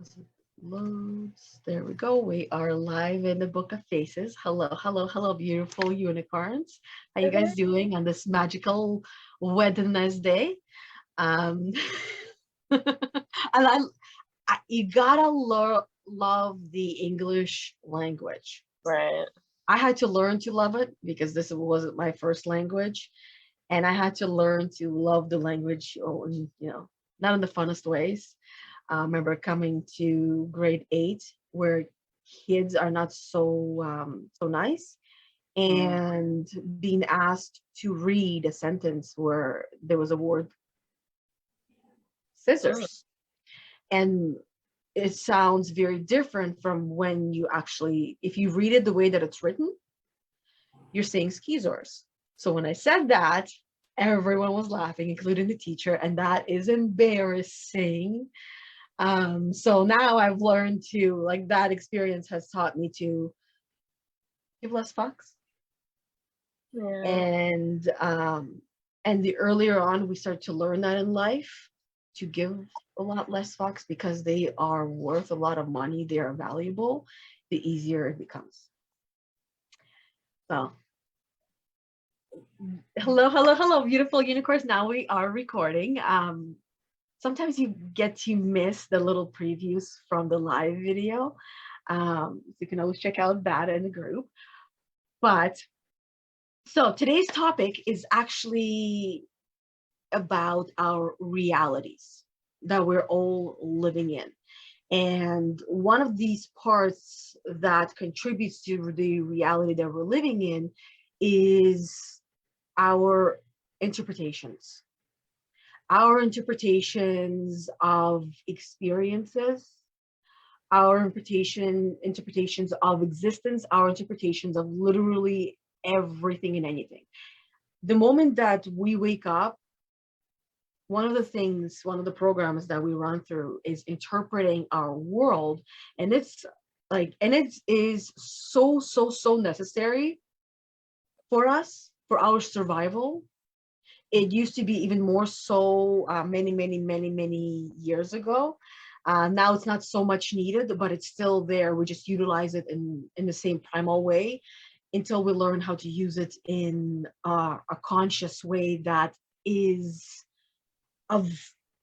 As it loads, there we go. We are live in the Book of Faces. Hello, hello, hello, beautiful unicorns. How you guys doing on this magical Wednesday? Um, and you gotta love the English language. Right. I had to learn to love it because this wasn't my first language, and I had to learn to love the language. Not in the funnest ways. I remember coming to grade 8 where kids are not so nice, and being asked to read a sentence where there was a word Mm, scissors, and it sounds very different from when you actually, if you read it the way that it's written, you're saying skeezors. So when I said that, everyone was laughing, including the teacher, and that is embarrassing. So now I've learned to, like, that experience has taught me to give less fucks. yeah. And the earlier on we start to learn that in life, to give a lot less fucks because they are worth a lot of money, they are valuable, the easier it becomes. So hello, hello, hello, beautiful unicorns. Now we are recording. Sometimes you get to miss the little previews from the live video. You can always check out that in the group. But so today's topic is actually about our realities that we're all living in. And one of these parts that contributes to the reality that we're living in is our interpretations. Our interpretations of experiences, our interpretations of existence, our interpretations of literally everything and anything. The moment that we wake up, one of the programs that we run through is interpreting our world. And it is so necessary for us, for our survival. It used to be even more so many years ago. Now it's not so much needed, but it's still there. We just utilize it in the same primal way until we learn how to use it in a conscious way that is of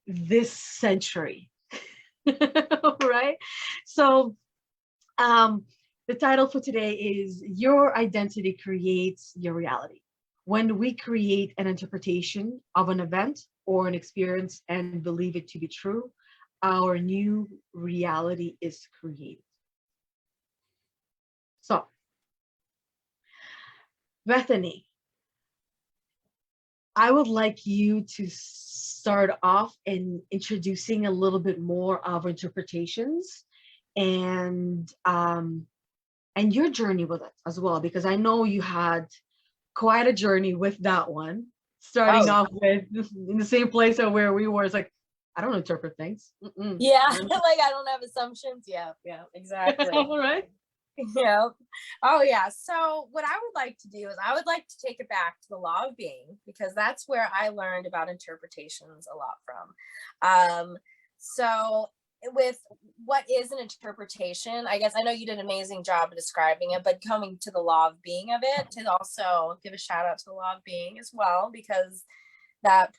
this century. Right? So the title for today is Your Identity Creates Your Reality. When we create an interpretation of an event or an experience and believe it to be true, our new reality is created. So, Bethany, I would like you to start off in introducing a little bit more of interpretations and your journey with it as well, because I know you had quite a journey with that one, starting Oh, off with in the same place where we were. It's like, I don't interpret things. yeah. Like I don't have assumptions. Yeah, exactly. All right. Yeah. Oh, yeah. So what I would like to do is I would like to take it back to the law of being, because that's where I learned about interpretations a lot from. So with what is an interpretation, I guess I know you did an amazing job of describing it, but coming to the law of being of it, to also give a shout out to the law of being as well, because that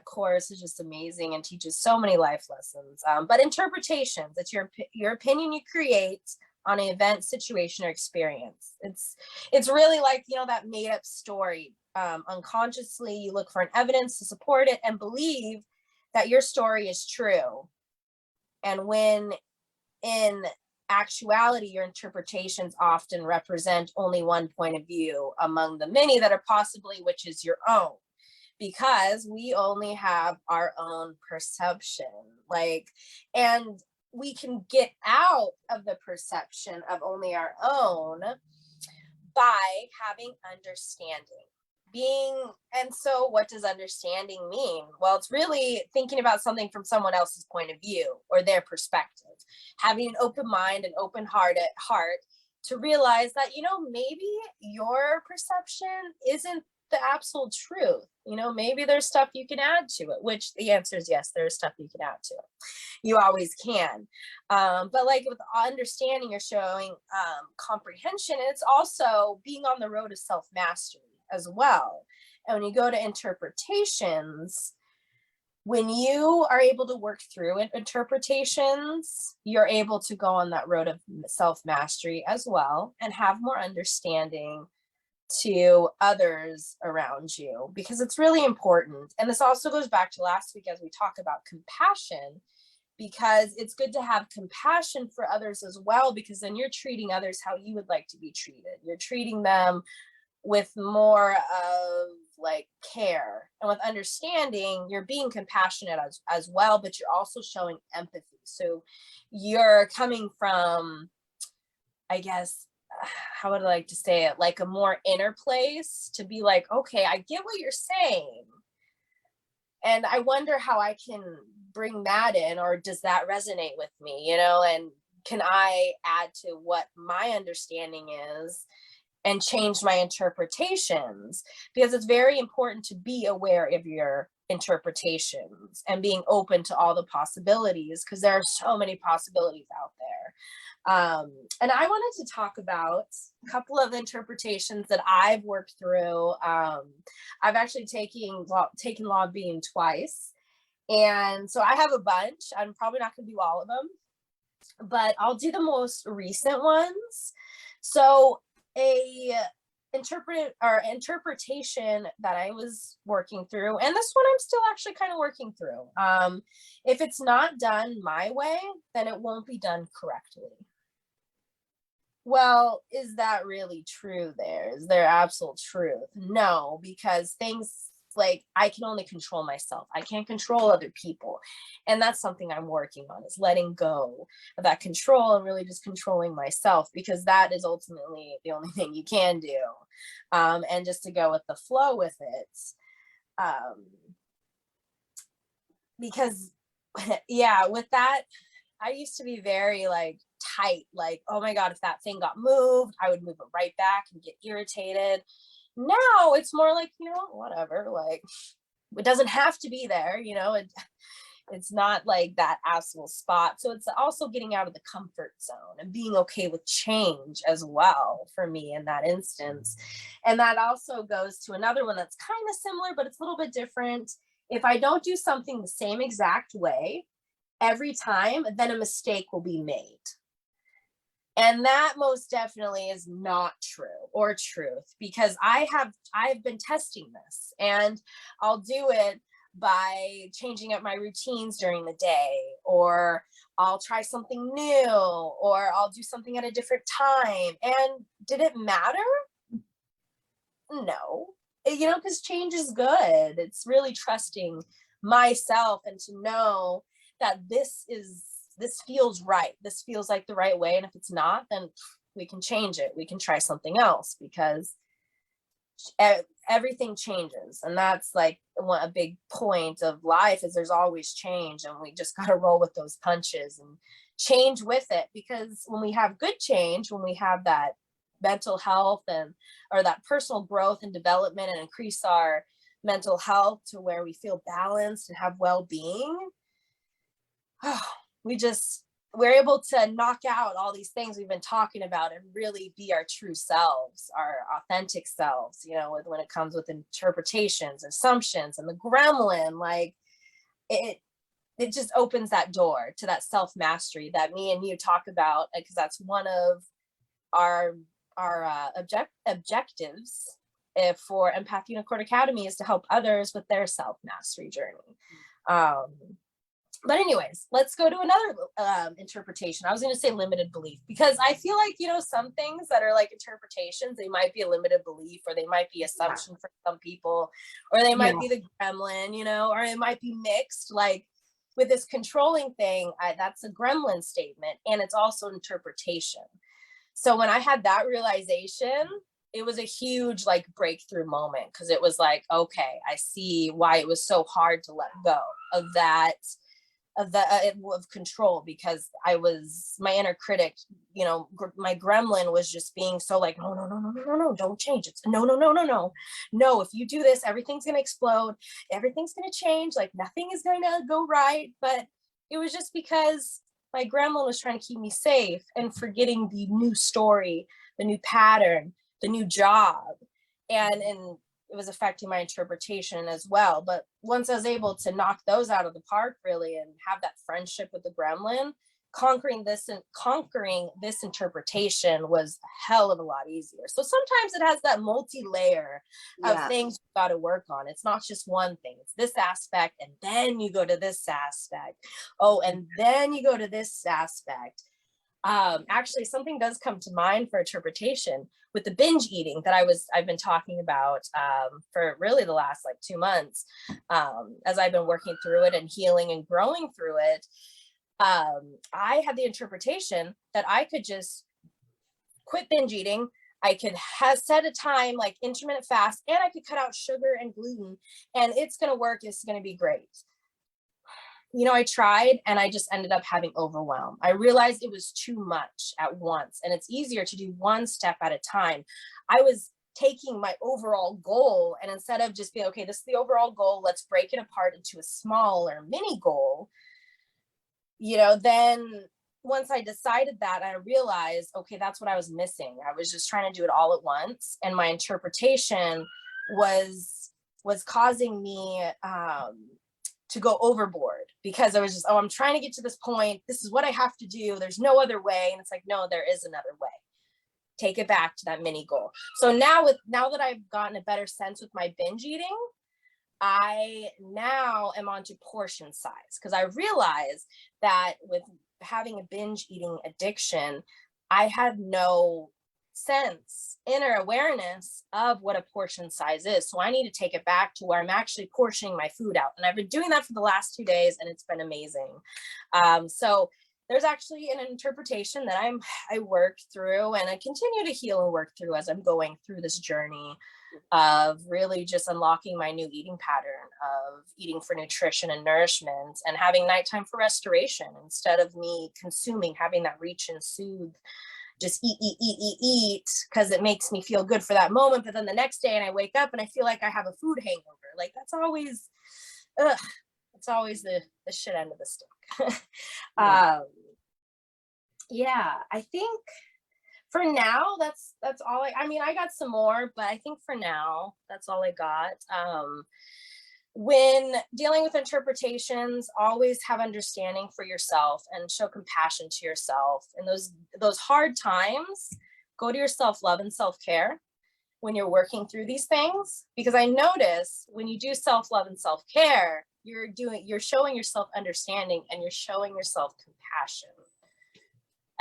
course is just amazing and teaches so many life lessons. But interpretations, it's your opinion you create on an event, situation, or experience. It's really like, that made up story. Unconsciously, you look for an evidence to support it and believe that your story is true. And when in actuality, your interpretations often represent only one point of view among the many that are possibly, which is your own, because we only have our own perception. And we can get out of the perception of only our own by having understanding. And so what does understanding mean? Well, it's really thinking about something from someone else's point of view or their perspective, having an open mind and open heart to realize that, maybe your perception isn't the absolute truth? Maybe there's stuff you can add to it, which the answer is yes, there's stuff you can add to it. You always can. But like with understanding, you're showing comprehension, and it's also being on the road to self-mastery as well. And when you go to interpretations, when you are able to work through interpretations, you're able to go on that road of self-mastery as well and have more understanding to others around you, because it's really important. And this also goes back to last week as we talk about compassion, because it's good to have compassion for others as well, because then you're treating others how you would like to be treated. You're treating them with more of like care, and with understanding, you're being compassionate as well, but you're also showing empathy. So you're coming from, I guess, how would I like to say it, like a more inner place to be like, okay, I get what you're saying, and I wonder how I can bring that in, or does that resonate with me, and can I add to what my understanding is and change my interpretations? Because it's very important to be aware of your interpretations and being open to all the possibilities, because there are so many possibilities out there. And I wanted to talk about a couple of interpretations that I've worked through. I've actually taken law of being twice. And so I have a bunch. I'm probably not going to do all of them, but I'll do the most recent ones. So interpretation that I was working through, and this one I'm still actually kind of working through. If it's not done my way, then it won't be done correctly. Well, is that really true there? Is there absolute truth? No, because things like I can only control myself. I can't control other people. And that's something I'm working on, is letting go of that control and really just controlling myself, because that is ultimately the only thing you can do. And just to go with the flow with it. Because yeah, with that, I used to be very like tight, like, oh my God, if that thing got moved, I would move it right back and get irritated. Now it's more like, whatever, like it doesn't have to be there, it's not like that absolute spot. So it's also getting out of the comfort zone and being okay with change as well for me in that instance. And that also goes to another one that's kind of similar, but it's a little bit different. If I don't do something the same exact way every time, then a mistake will be made. And that most definitely is not true or truth, because I've been testing this, and I'll do it by changing up my routines during the day, or I'll try something new, or I'll do something at a different time. And did it matter? No, because change is good. It's really trusting myself and to know that this feels right. This feels like the right way. And if it's not, then we can change it. We can try something else, because everything changes. And that's like a big point of life, is there's always change, and we just got to roll with those punches and change with it. Because when we have good change, when we have that mental health or that personal growth and development, and increase our mental health to where we feel balanced and have well-being, we're able to knock out all these things we've been talking about and really be our true selves, our authentic selves, when it comes with interpretations, assumptions, and the gremlin. Like it just opens that door to that self-mastery that me and you talk about, because that's one of our objectives for Empath Unicorn Academy, is to help others with their self-mastery journey. But anyways, let's go to another interpretation. I was going to say limited belief, because I feel like, some things that are like interpretations, they might be a limited belief, or they might be assumption for some people, or they might be the gremlin, or it might be mixed. Like with this controlling thing, that's a gremlin statement, and it's also interpretation. So when I had that realization, it was a huge like breakthrough moment, because it was like, okay, I see why it was so hard to let go of that of control, because my inner critic, my gremlin was just being so like, no, no, no, no, no, no, no, don't change it. No, no, no, no, no, no. If you do this, everything's going to explode. Everything's going to change. Like nothing is going to go right. But it was just because my gremlin was trying to keep me safe and forgetting the new story, the new pattern, the new job. And it was affecting my interpretation as well. But once I was able to knock those out of the park, really, and have that friendship with the gremlin, conquering this interpretation was a hell of a lot easier. So sometimes it has that multi-layer of things you've got to work on. It's not just one thing. It's this aspect, and then you go to this aspect. Oh, and then you go to this aspect. Actually, something does come to mind for interpretation with the binge eating that I've been talking about for really the last like 2 months, as I've been working through it and healing and growing through it. I had the interpretation that I could just quit binge eating. I could set a time like intermittent fast, and I could cut out sugar and gluten, and it's going to work. It's going to be great. I tried, and I just ended up having overwhelm. I realized it was too much at once, and it's easier to do one step at a time. I was taking my overall goal, and instead of just being, okay, this is the overall goal, let's break it apart into a smaller mini goal. Then once I decided that, I realized, okay, that's what I was missing. I was just trying to do it all at once, and my interpretation was causing me to go overboard, because I was just, I'm trying to get to this point. This is what I have to do. There's no other way. And it's like, no, there is another way. Take it back to that mini goal. So now that I've gotten a better sense with my binge eating, I now am onto portion size, because I realized that with having a binge eating addiction, I had no inner awareness of what a portion size is. So I need to take it back to where I'm actually portioning my food out. And I've been doing that for the last 2 days, and it's been amazing. So there's actually an interpretation that I work through, and I continue to heal and work through as I'm going through this journey of really just unlocking my new eating pattern of eating for nutrition and nourishment, and having nighttime for restoration instead of me consuming, having that reach and soothe, just eat, because it makes me feel good for that moment. But then the next day, and I wake up and I feel like I have a food hangover. Like that's always, it's always the shit end of the stick. I think for now, that's all I got some more, but I think for now, that's all I got. When dealing with interpretations, always have understanding for yourself and show compassion to yourself. And those hard times, go to your self-love and self-care when you're working through these things. Because I notice when you do self-love and self-care, you're showing yourself understanding, and you're showing yourself compassion,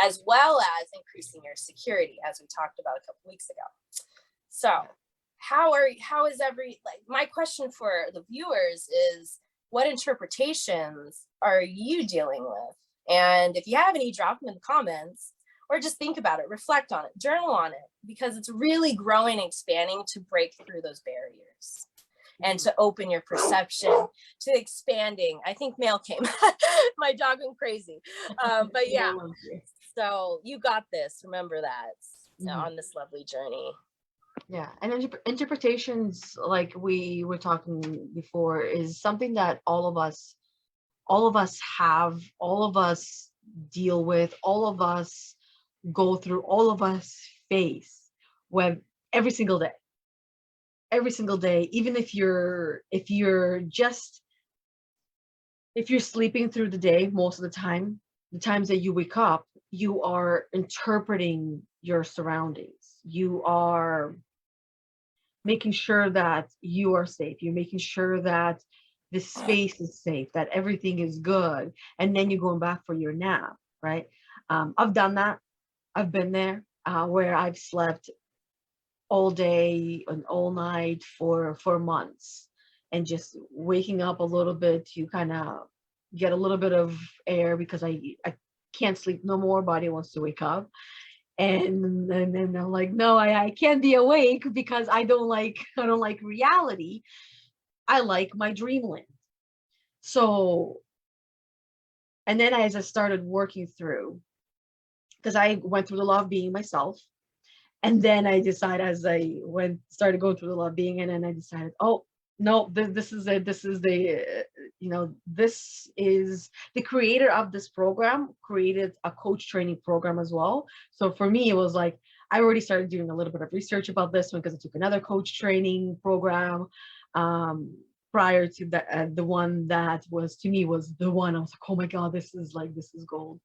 as well as increasing your security, as we talked about a couple weeks ago. So my question for the viewers is, what interpretations are you dealing with? And if you have any, drop them in the comments, or just think about it, reflect on it, journal on it, because it's really growing and expanding to break through those barriers and to open your perception to expanding. I think mail came. My dog went crazy. But yeah, so you got this. Remember that on this lovely journey. Yeah, and interpretations, like we were talking before, is something that all of us have, all of us deal with, all of us go through, all of us face when every single day, even if you're sleeping through the day, most of the time, the times that you wake up, you are interpreting your surroundings. You are making sure that you are safe. You're making sure that the space is safe, that everything is good. And then you're going back for your nap, right? I've done that. I've been there where I've slept all day and all night for months, and just waking up a little bit to kind of get a little bit of air, because I can't sleep no more. Body wants to wake up. And then I'm like, no, I can't be awake, because I don't like reality. I like my dreamland. So And then as I started working through, because I went through the law of being myself, and then I decided as I started going through the law of being, and then I decided, oh no, this is it. This is this is the creator of this program created a coach training program as well. So for me, it was like I already started doing a little bit of research about this one because I took another coach training program prior to the one that was to me was the one I was like, oh my God, this is gold.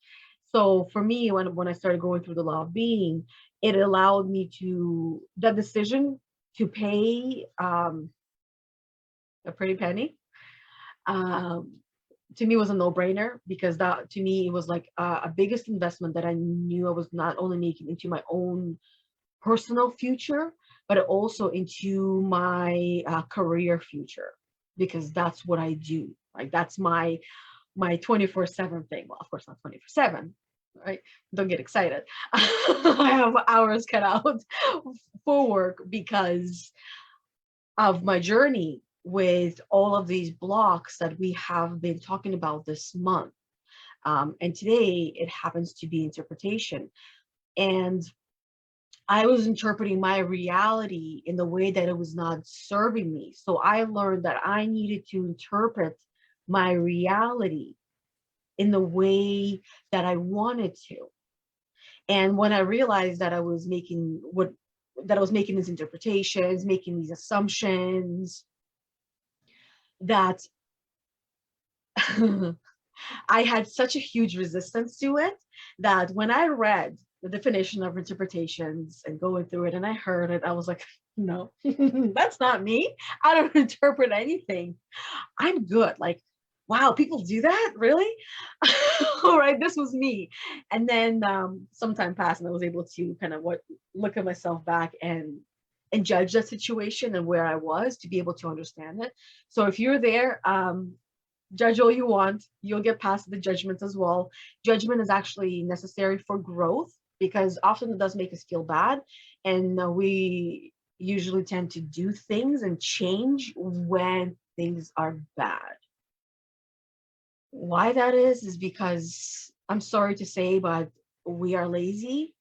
So for me, when I started going through the law of being, it allowed me to the decision to pay a pretty penny. To me was a no-brainer because that to me it was like a biggest investment that I knew I was not only making into my own personal future, but also into my career future, because that's what I do. Like that's my 24/7 thing. Well, of course not 24/7, right? Don't get excited. I have hours cut out for work because of my journey with all of these blocks that we have been talking about this month. And today it happens to be interpretation. And I was interpreting my reality in the way that it was not serving me. So I learned that I needed to interpret my reality in the way that I wanted to. And when I realized that I was making these interpretations, making these assumptions, that I had such a huge resistance to it that when I read the definition of interpretations and going through it and I heard it, I was like, no, that's not me. I don't interpret anything. I'm good. Like, wow, people do that? Really? All right, this was me. And then some time passed and I was able to kind of look at myself back and judge that situation and where I was to be able to understand it. So if you're there, judge all you want, you'll get past the judgment as well. Judgment is actually necessary for growth because often it does make us feel bad. And we usually tend to do things and change when things are bad. Why that is because I'm sorry to say, but we are lazy.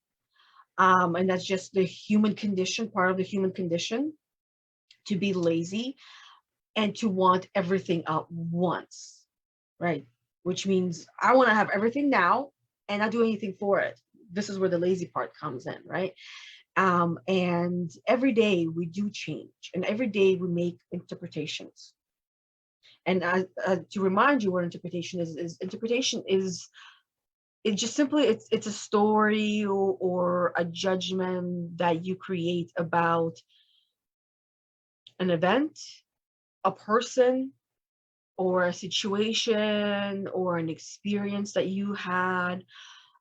And that's just the human condition, part of the human condition, to be lazy and to want everything at once, right? Which means I want to have everything now and not do anything for it. This is where the lazy part comes in, right? And every day we do change, and every day we make interpretations. And to remind you what interpretation is interpretation is it's just simply it's a story or a judgment that you create about an event, a person, or a situation or an experience that you had,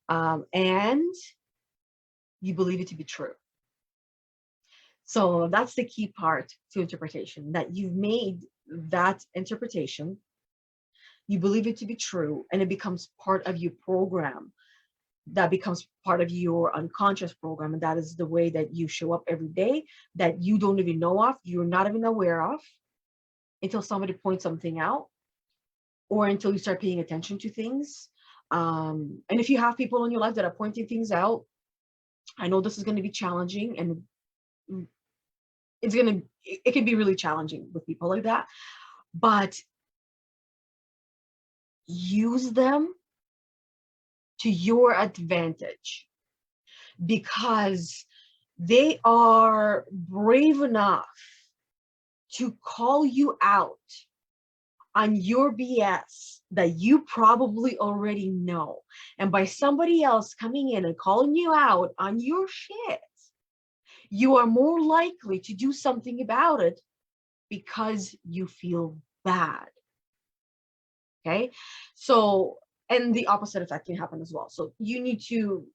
and you believe it to be true. So that's the key part to interpretation, that you've made that interpretation, you believe it to be true, and it becomes part of your program. That becomes part of your unconscious program. And that is the way that you show up every day that you don't even know of, you're not even aware of, until somebody points something out or until you start paying attention to things. And if you have people in your life that are pointing things out, I know this is going to be challenging, and it can be really challenging with people like that, but use them to your advantage, because they are brave enough to call you out on your BS that you probably already know. And by somebody else coming in and calling you out on your shit, you are more likely to do something about it because you feel bad. Okay? So, and the opposite effect can happen as well. So you need to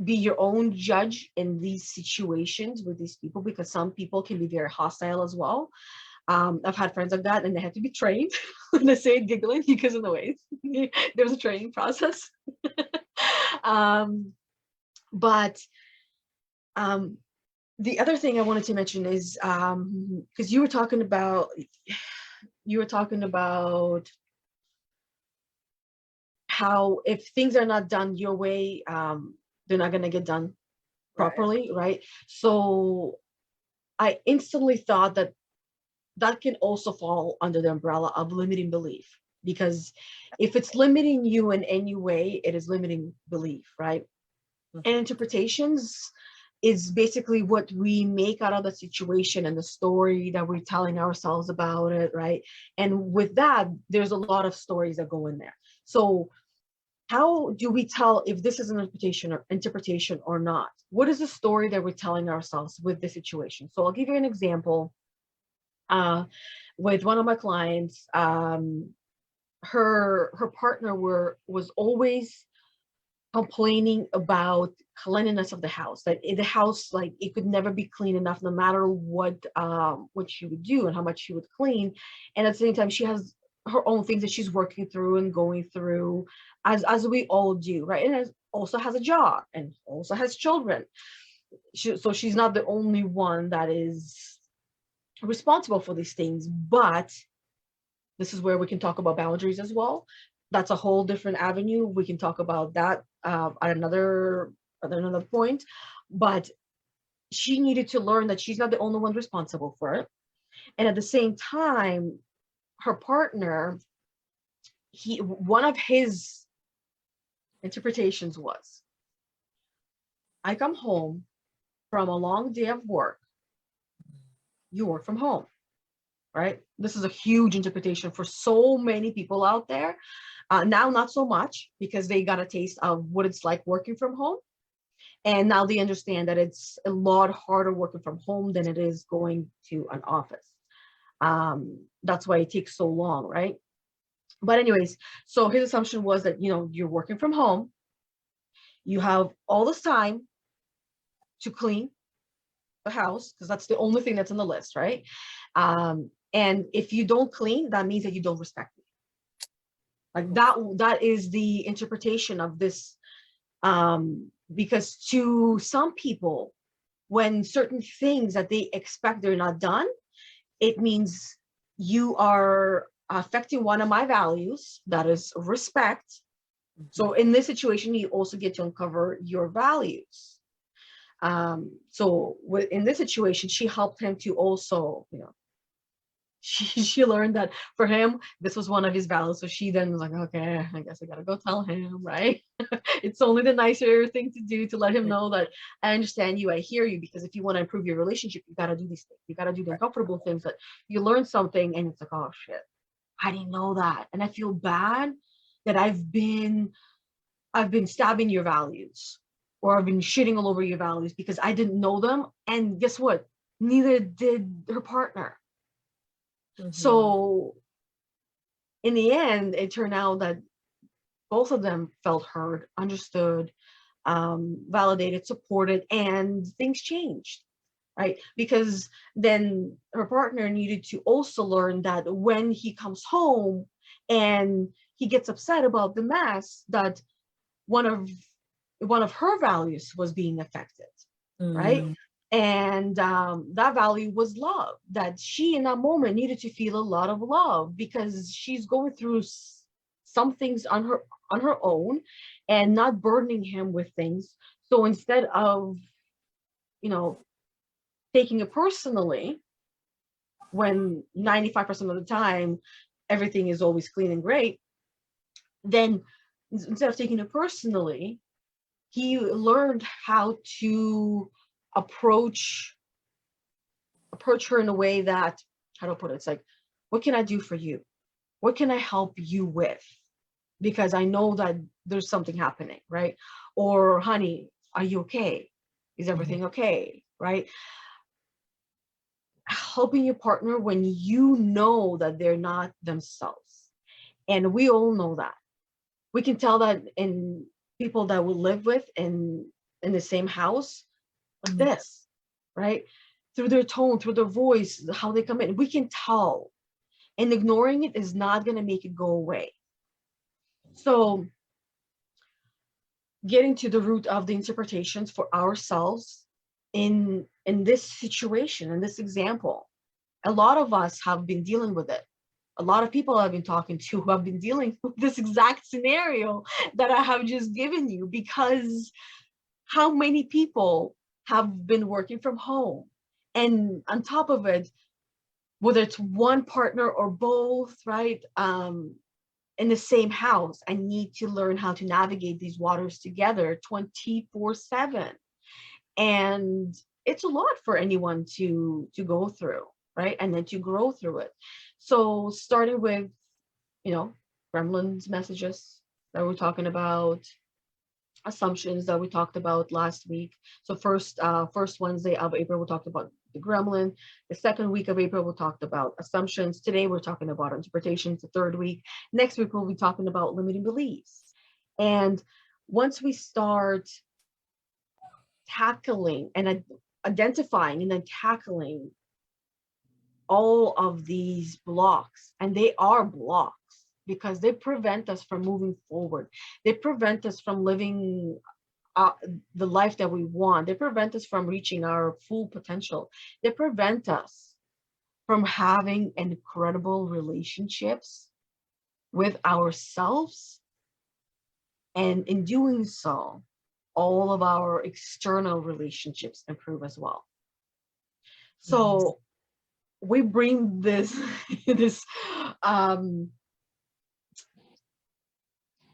be your own judge in these situations with these people, because some people can be very hostile as well. I've had friends like that, and they have to be trained. And I say it giggling because of the ways there's a training process. But the other thing I wanted to mention is because you were talking about how if things are not done your way, they're not going to get done properly, right? So I instantly thought that that can also fall under the umbrella of limiting belief, because if it's limiting you in any way, it is limiting belief, right? And interpretations is basically what we make out of the situation and the story that we're telling ourselves about it, right? And with that, there's a lot of stories that go in there. So how do we tell if this is an interpretation or not? What is the story that we're telling ourselves with the situation? So I'll give you an example. With one of my clients, her partner was always complaining about cleanliness of the house, that the house, like, it could never be clean enough no matter what she would do and how much she would clean. And at the same time, she has her own things that she's working through and going through, as we all do, right? And also has a job and also has children. So she's not the only one that is responsible for these things. But this is where we can talk about boundaries as well. That's a whole different avenue. We can talk about that at another point. But she needed to learn that she's not the only one responsible for it. And at the same time, her partner, one of his interpretations was, I come home from a long day of work, you work from home, right? This is a huge interpretation for so many people out there. Now, not so much, because they got a taste of what it's like working from home. And now they understand that it's a lot harder working from home than it is going to an office. That's why it takes so long, right? But anyways, so his assumption was that, you're working from home, you have all this time to clean the house, because that's the only thing that's on the list, right? And if you don't clean, that means that you don't respect me. Like that is the interpretation of this. Because to some people, when certain things that they expect they're not done, it means you are affecting one of my values, that is respect. So in this situation, you also get to uncover your values. So in this situation, she helped him to also, she learned that for him, this was one of his values. So she then was like, okay, I guess I gotta go tell him, right? It's only the nicer thing to do, to let him know that I understand you, I hear you, because if you want to improve your relationship, you gotta do these things. You gotta do the uncomfortable things, that you learn something and it's like, oh shit, I didn't know that. And I feel bad that I've been stabbing your values, or I've been shitting all over your values because I didn't know them. And guess what? Neither did her partner. So in the end, it turned out that both of them felt heard, understood, validated, supported, and things changed, right? Because then her partner needed to also learn that when he comes home and he gets upset about the mess, that one of her values was being affected, right? And that value was love, that she in that moment needed to feel a lot of love, because she's going through some things on her own and not burdening him with things. So instead of taking it personally, when 95% of the time everything is always clean and great, then instead of taking it personally, he learned how to approach her in a way that, how do I put it? It's like, what can I do for you? What can I help you with? Because I know that there's something happening, right? Or, honey, are you okay? Is everything okay? Right? Helping your partner when you know that they're not themselves. And we all know that. We can tell that in people that we live with in the same house, like this, right? Through their tone, through their voice, how they come in, we can tell. And ignoring it is not going to make it go away. So getting to the root of the interpretations for ourselves in this situation, in this example, a lot of us have been dealing with it. a lot of people I've been talking to who have been dealing with this exact scenario that I have just given you, because how many people have been working from home, and on top of it, whether it's one partner or both, right, in the same house, I need to learn how to navigate these waters together 24/7. And it's a lot for anyone to go through, right, and then to grow through it. So starting with, you know, gremlins messages that we're talking about, assumptions that we talked about last week. So first Wednesday of April, we talked about the gremlin. The second week of April, we talked about assumptions. Today, we're talking about interpretations. The third week. Next week, we'll be talking about limiting beliefs. And once we start tackling and identifying and then tackling all of these blocks, and they are blocks because they prevent us from moving forward. They prevent us from living the life that we want. They prevent us from reaching our full potential. They prevent us from having incredible relationships with ourselves. And in doing so, all of our external relationships improve as well. So we bring this this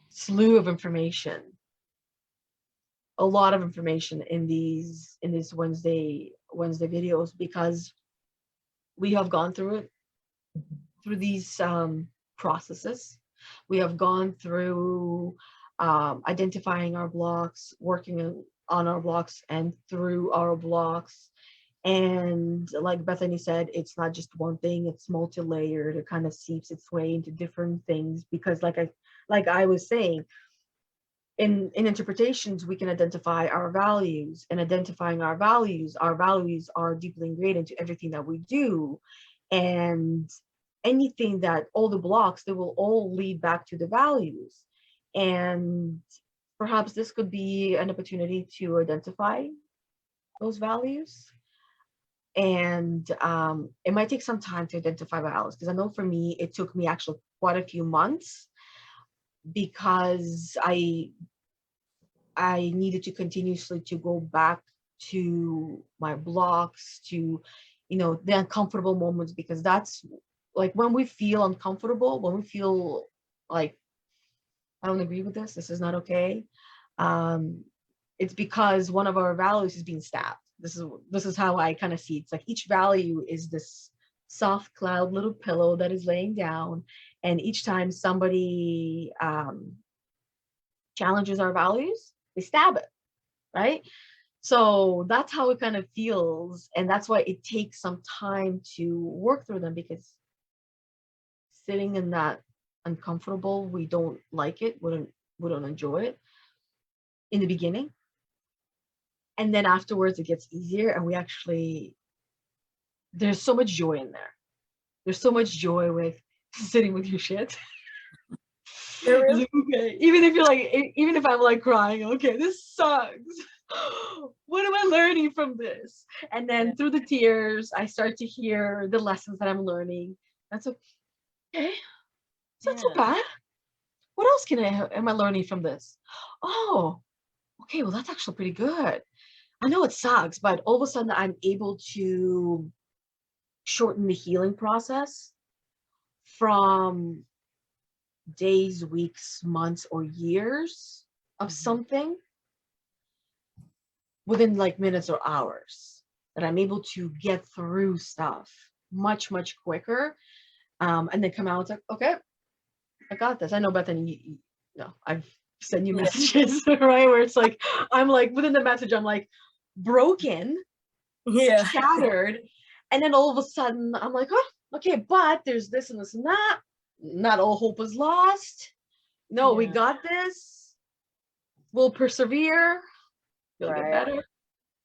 slew of information, a lot of information in these Wednesday videos, because we have gone through these processes. We have gone through identifying our blocks, working on our blocks and through our blocks. And like Bethany said, it's not just one thing, it's multi-layered. It kind of seeps its way into different things, because like I was saying, in interpretations, we can identify our values, and identifying our values are deeply ingrained into everything that we do. And anything that, all the blocks, they will all lead back to the values. And perhaps this could be an opportunity to identify those values. And it might take some time to identify values, because I know for me, it took me actually quite a few months, because I needed to continuously to go back to my blocks, to, you know, the uncomfortable moments, because that's like when we feel uncomfortable, when we feel like, I don't agree with this, this is not okay. It's because one of our values is being stabbed. This is how I kind of see it. It's like each value is this soft cloud little pillow that is laying down, and each time somebody challenges our values, they stab it, right? So that's how it kind of feels, and that's why it takes some time to work through them, because sitting in that uncomfortable, we don't like it, we don't enjoy it in the beginning, and then afterwards it gets easier, and we actually, there's so much joy in there. There's so much joy with sitting with your shit. Really? Like, okay, even if you're like, even if I'm like crying, okay, this sucks. What am I learning from this? And then through the tears, I start to hear the lessons that I'm learning. That's okay. It's not so bad. What else am I learning from this? Oh, okay, well, that's actually pretty good. I know it sucks, but all of a sudden I'm able to shorten the healing process from days, weeks, months, or years of something within like minutes or hours, that I'm able to get through stuff much, much quicker. And then come out like, okay, I got this. I know, Bethany, you know, I've sent you messages, right? Where it's like, I'm like, within the message, I'm like broken, shattered. And then all of a sudden I'm like, oh, okay, but there's this and this and that. Not all hope is lost. No, we got this. We'll persevere. You'll get better.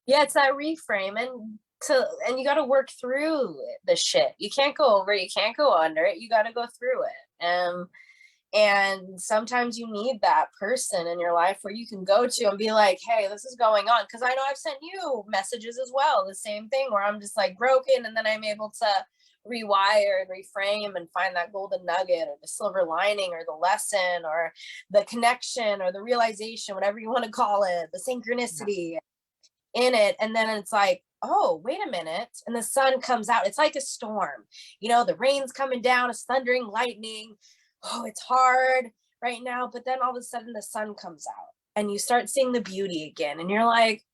Yeah, it's that reframe, and you got to work through the shit. You can't go over it. You can't go under it. You got to go through it. And sometimes you need that person in your life where you can go to and be like, hey, this is going on. Because I know I've sent you messages as well, the same thing, where I'm just like broken, and then I'm able to rewire and reframe and find that golden nugget or the silver lining or the lesson or the connection or the realization, whatever you want to call it, the Yeah. synchronicity in it. And then it's like, oh, wait a minute. And the sun comes out. It's like a storm. You know, the rain's coming down, it's thundering, lightning. Oh, it's hard right now. But then all of a sudden the sun comes out and you start seeing the beauty again. And you're like,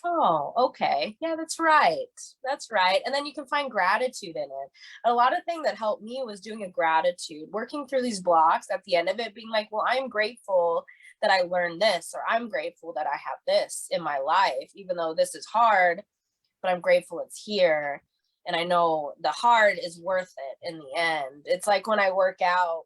oh, okay. Yeah, that's right. That's right. And then you can find gratitude in it. A lot of thing that helped me was doing a gratitude, working through these blocks at the end of it, being like, well, I'm grateful that I learned this, or I'm grateful that I have this in my life, even though this is hard, but I'm grateful it's here. And I know the hard is worth it in the end. It's like when I work out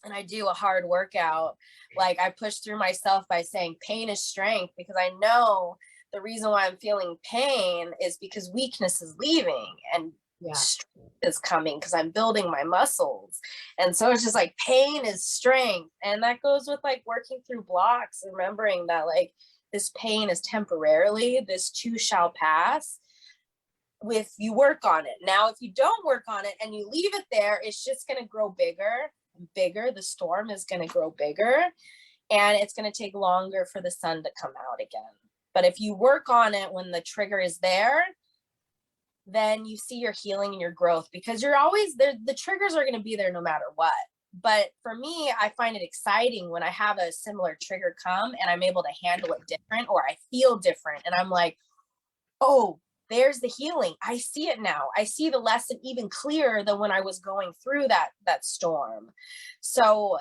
and I do a hard workout, like I push through myself by saying pain is strength, because I know the reason why I'm feeling pain is because weakness is leaving and Yeah. strength is coming because I'm building my muscles. And so it's just like pain is strength. And that goes with like working through blocks, remembering that like this pain is temporarily, this too shall pass if you work on it. Now, if you don't work on it and you leave it there, it's just going to grow bigger and bigger. The storm is going to grow bigger and it's going to take longer for the sun to come out again. But if you work on it when the trigger is there, then you see your healing and your growth, because you're always there. The triggers are going to be there no matter what. But for me, I find it exciting when I have a similar trigger come and I'm able to handle it different, or I feel different. And I'm like, oh, there's the healing. I see it now. I see the lesson even clearer than when I was going through that storm. So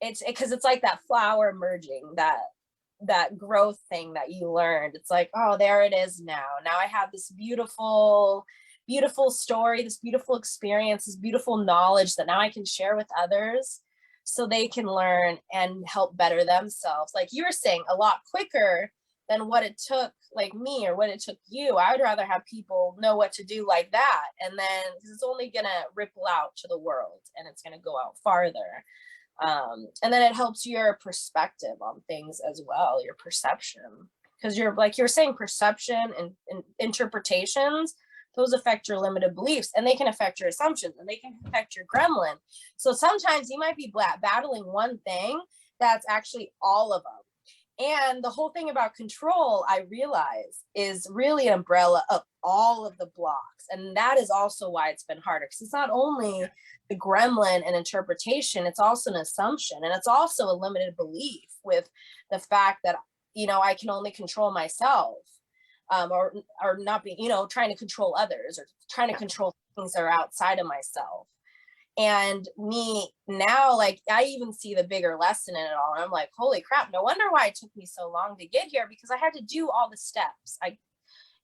it's because it's like that flower emerging, that growth thing that you learned. It's like, oh, there it is now. Now I have this beautiful, beautiful story, this beautiful experience, this beautiful knowledge that now I can share with others so they can learn and help better themselves. Like you were saying, a lot quicker than what it took like me or what it took you. I would rather have people know what to do like that. And then it's only going to ripple out to the world and it's going to go out farther. And then it helps your perspective on things as well, your perception. Because you're like you're saying, perception and interpretations, those affect your limited beliefs, and they can affect your assumptions, and they can affect your gremlin. So sometimes you might be battling one thing that's actually all of them. And the whole thing about control, I realize, is really an umbrella of all of the blocks. And that is also why it's been harder, because it's not only the gremlin and interpretation, it's also an assumption. And it's also a limited belief with the fact that, you know, I can only control myself, or not be, you know, trying to control others or trying to control things that are outside of myself. And me now, like I even see the bigger lesson in it all. And I'm like, holy crap, no wonder why it took me so long to get here, because I had to do all the steps.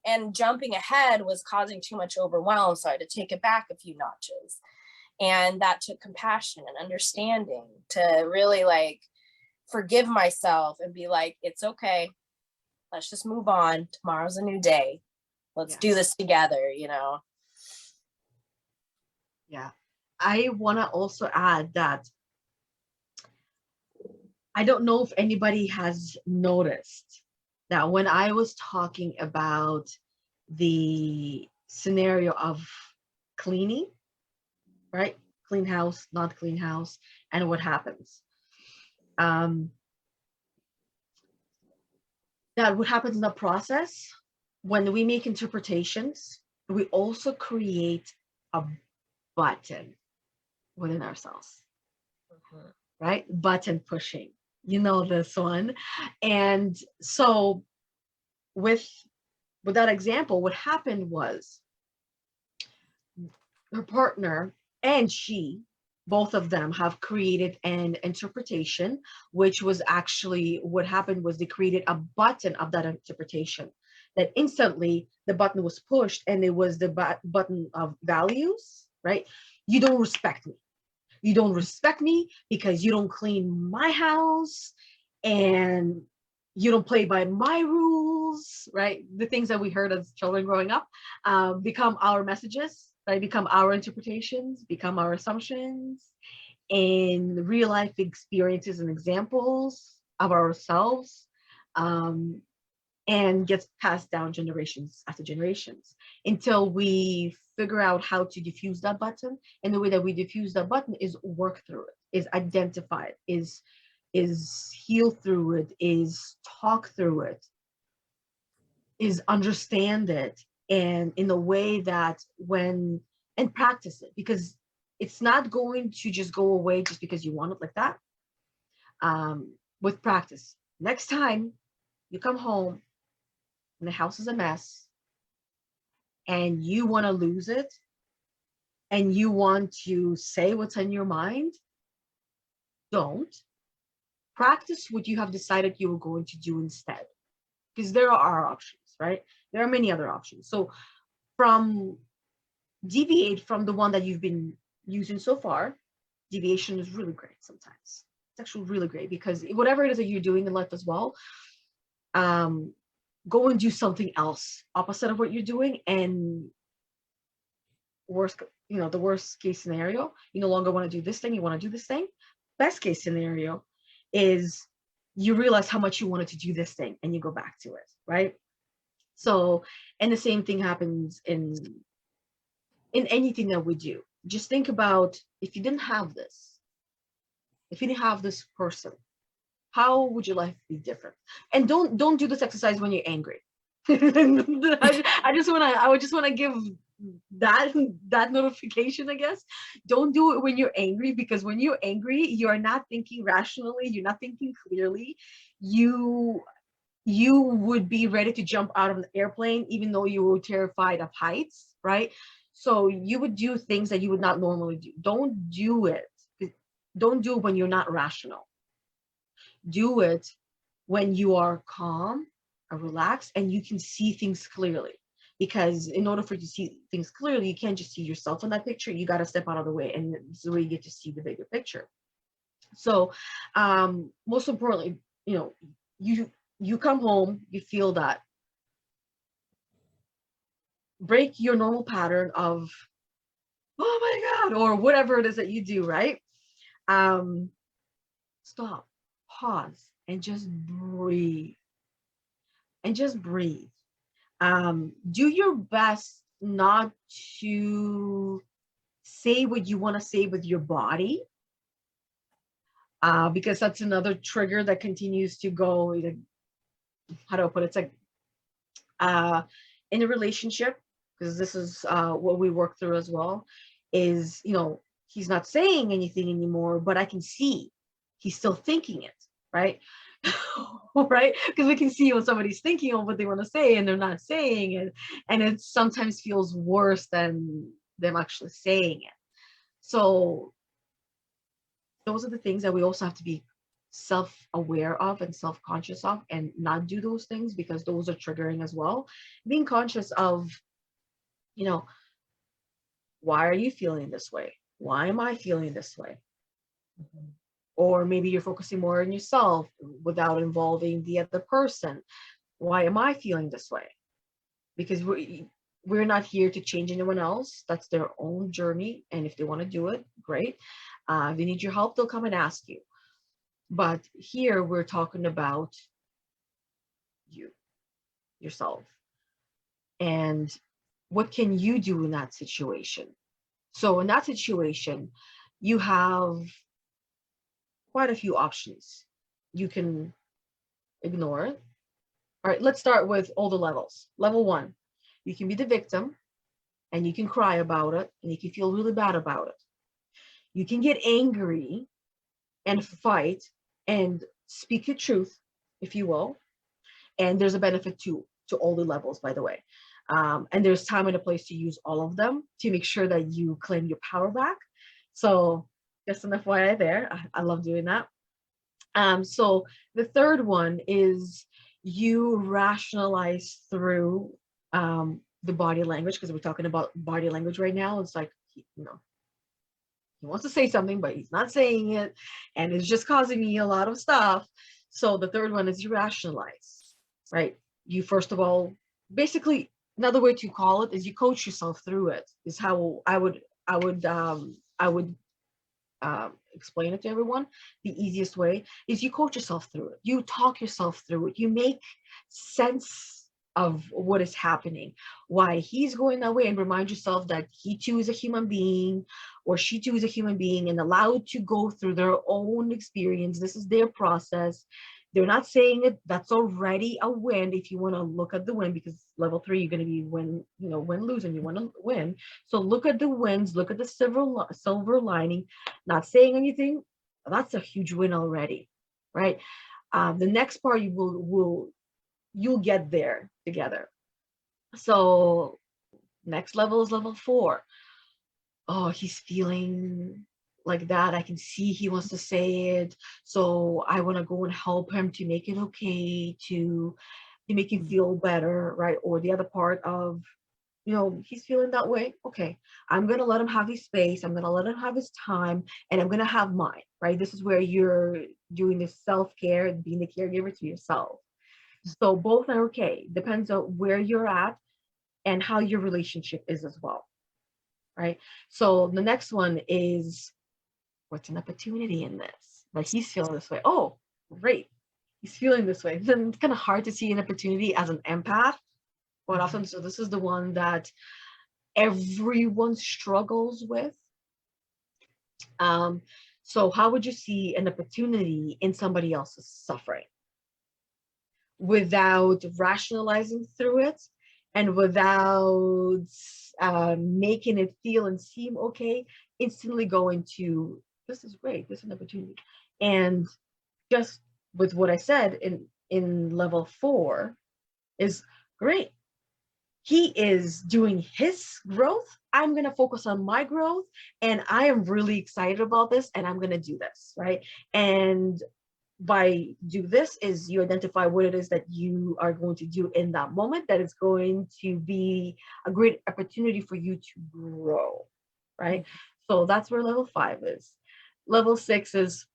And jumping ahead was causing too much overwhelm. So I had to take it back a few notches. And that took compassion and understanding to really like forgive myself and be like, it's okay. Let's just move on. Tomorrow's a new day. Let's do this together, you know? Yeah. I want to also add that I don't know if anybody has noticed that when I was talking about the scenario of cleaning, right? Clean house, not clean house, and what happens. That what happens in the process when we make interpretations, we also create a button within ourselves, right? Button pushing, you know this one. And so with that example, what happened was her partner and she, both of them have created an interpretation, which was actually what happened was they created a button of that interpretation that instantly the button was pushed, and it was the button of values, right? You don't respect me. You don't respect me because you don't clean my house and you don't play by my rules, right? The things that we heard as children growing up become our messages, right? Become our interpretations, become our assumptions, and real life experiences and examples of ourselves. and gets passed down generations after generations until we figure out how to diffuse that button. And the way that we diffuse that button is work through it, is identify it, is heal through it, is talk through it, is understand it, and in a way that and practice it, because it's not going to just go away just because you want it like that. With practice, next time you come home and the house is a mess and you want to lose it and you want to say what's in your mind, don't. Practice what you have decided you were going to do instead, because there are options, right? There are many other options. So deviate from the one that you've been using so far. Deviation is really great sometimes. It's actually really great, because whatever it is that you're doing in life as well, go and do something else opposite of what you're doing. And the worst case scenario, you no longer want to do this thing, you want to do this thing. Best case scenario is you realize how much you wanted to do this thing and you go back to it, right? So, and the same thing happens in anything that we do. Just think about, if you didn't have this person, how would your life be different? And don't do this exercise when you're angry. I would just want to give that notification, I guess. Don't do it when you're angry, because when you're angry, you're not thinking rationally, you're not thinking clearly. You would be ready to jump out of an airplane, even though you were terrified of heights, right? So you would do things that you would not normally do. Don't do it. Don't do it when you're not rational. Do it when you are calm or relaxed and you can see things clearly. Because in order for you to see things clearly, you can't just see yourself in that picture. You got to step out of the way, and it's the way you get to see the bigger picture. So most importantly, you come home, you feel that. Break your normal pattern of, oh my God, or whatever it is that you do, right? Stop, pause, and just breathe. Do your best not to say what you want to say with your body, because that's another trigger that continues to go. How do I put it? It's like in a relationship, because this is what we work through as well, is, he's not saying anything anymore, but I can see he's still thinking it, right? Right? Because we can see when somebody's thinking of what they want to say and they're not saying it, and it sometimes feels worse than them actually saying it. So those are the things that we also have to be self-aware of and self-conscious of, and not do those things, because those are triggering as well. Being conscious of, why are you feeling this way? Why am I feeling this way? Or maybe you're focusing more on yourself without involving the other person. Why am I feeling this way? Because we're not here to change anyone else. That's their own journey. And if they want to do it, great. If they need your help, they'll come and ask you. But here we're talking about yourself. And what can you do in that situation? So in that situation, you have quite a few options. You can ignore it. All right, let's start with all the levels. Level 1, you can be the victim and you can cry about it and you can feel really bad about it. You can get angry and fight and speak your truth, if you will. And there's a benefit to all the levels, by the way. And there's time and a place to use all of them to make sure that you claim your power back. So just an FYI there. I love doing that. So the third one is you rationalize through the body language, because we're talking about body language right now. It's like, he wants to say something, but he's not saying it. And it's just causing me a lot of stuff. So the third one is you rationalize, right? You, first of all, basically, another way to call it is you coach yourself through it, is how I would explain it to everyone, the easiest way is you coach yourself through it. You talk yourself through it. You make sense of what is happening, why he's going that way, and remind yourself that he too is a human being, or she too is a human being, and allowed to go through their own experience. This is their process. They're not saying it. That's already a win if you want to look at the win, because level 3, you're going to be win, lose, and you want to win. So look at the wins, look at the silver lining, not saying anything. That's a huge win already, right? The next part you'll get there together. So next level is level 4. Oh, he's feeling like that. I can see he wants to say it. So I want to go and help him to make it okay, to make him feel better, right? Or the other part of, he's feeling that way. Okay, I'm going to let him have his space. I'm going to let him have his time, and I'm going to have mine, right? This is where you're doing this self-care and being the caregiver to yourself. So both are okay. Depends on where you're at and how your relationship is as well, right? So the next one is, what's an opportunity in this? Like, he's feeling this way. Oh, great. He's feeling this way. Then it's kind of hard to see an opportunity as an empath. But often, so this is the one that everyone struggles with. So how would you see an opportunity in somebody else's suffering without rationalizing through it, and without making it feel and seem okay? Instantly go into, this is great, this is an opportunity. And just with what I said in level 4 is great. He is doing his growth. I'm going to focus on my growth, and I am really excited about this, and I'm going to do this, right? And by do this is you identify what it is that you are going to do in that moment that is going to be a great opportunity for you to grow, right? So that's where level 5 is. Level 6 is,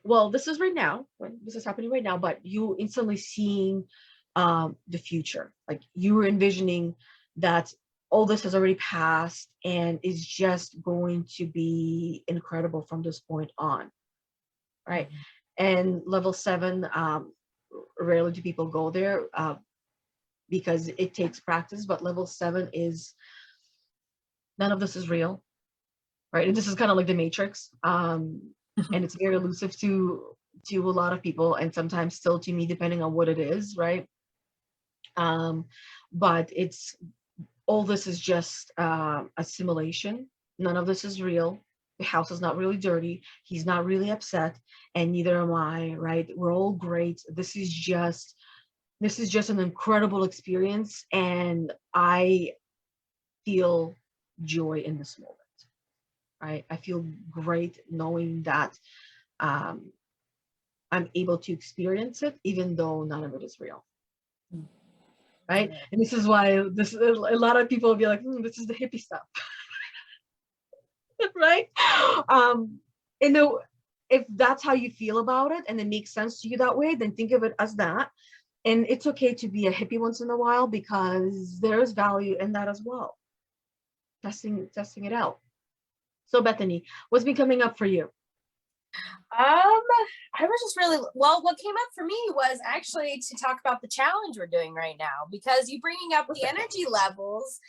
well, this is right now, this is happening right now, but you instantly seeing the future. Like, you were envisioning that all this has already passed and is just going to be incredible from this point on, right? And level 7, rarely do people go there because it takes practice, but level 7 is, none of this is real, right? And this is kind of like the Matrix, and it's very elusive to a lot of people, and sometimes still to me, depending on what it is, right? But it's, all this is just a simulation. None of this is real. The house is not really dirty. He's not really upset, and neither am I, right? We're all great. This is just an incredible experience, and I feel joy in this moment, right? I feel great knowing that I'm able to experience it, even though none of it is real. Right? And this is why a lot of people will be like, this is the hippie stuff. Right? If that's how you feel about it and it makes sense to you that way, then think of it as that. And it's okay to be a hippie once in a while, because there's value in that as well. Testing it out. So Bethany, what's been coming up for you? I was just really, well, what came up for me was actually to talk about the challenge we're doing right now, because you bringing up the energy levels.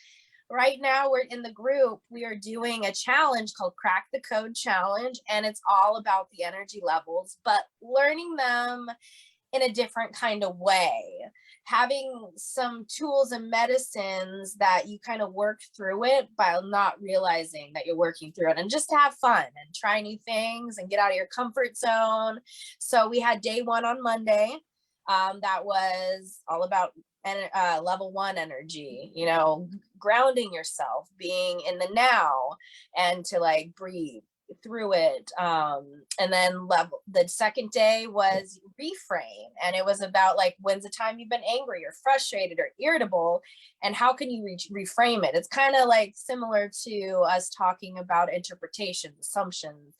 Right now, we're in the group, we are doing a challenge called Crack the Code Challenge, and it's all about the energy levels, but learning them in a different kind of way, having some tools and medicines that you kind of work through it by not realizing that you're working through it, and just to have fun and try new things and get out of your comfort zone. So we had day 1 on Monday. That was all about level 1 energy, grounding yourself, being in the now, and to like breathe through it. And then the second day was reframe, and it was about like, when's the time you've been angry or frustrated or irritable, and how can you reframe it? It's kind of like similar to us talking about interpretations, assumptions,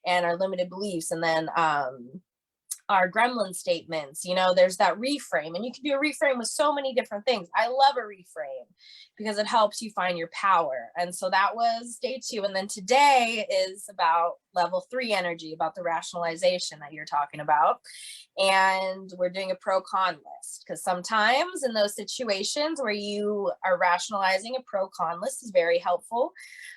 and our limited beliefs, and then our gremlin statements. There's that reframe, and you can do a reframe with so many different things. I love a reframe because it helps you find your power. And so that was day 2. And then today is about level 3 energy, about the rationalization that you're talking about. And we're doing a pro-con list, because sometimes in those situations where you are rationalizing, a pro-con list is very helpful.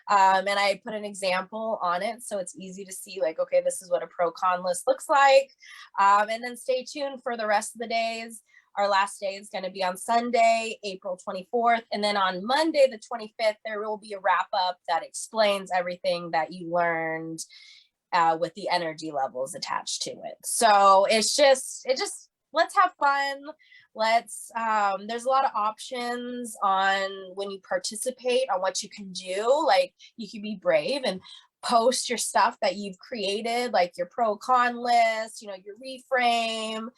And I put an example on it so it's easy to see, like, okay, this is what a pro-con list looks like. And then stay tuned for the rest of the days. Our last day is going to be on Sunday, April 24th. And then on Monday, the 25th, there will be a wrap up that explains everything that you learned with the energy levels attached to it. So it's just, let's have fun. There's a lot of options on when you participate on what you can do. Like, you can be brave and post your stuff that you've created, like your pro-con list, you know, your reframe,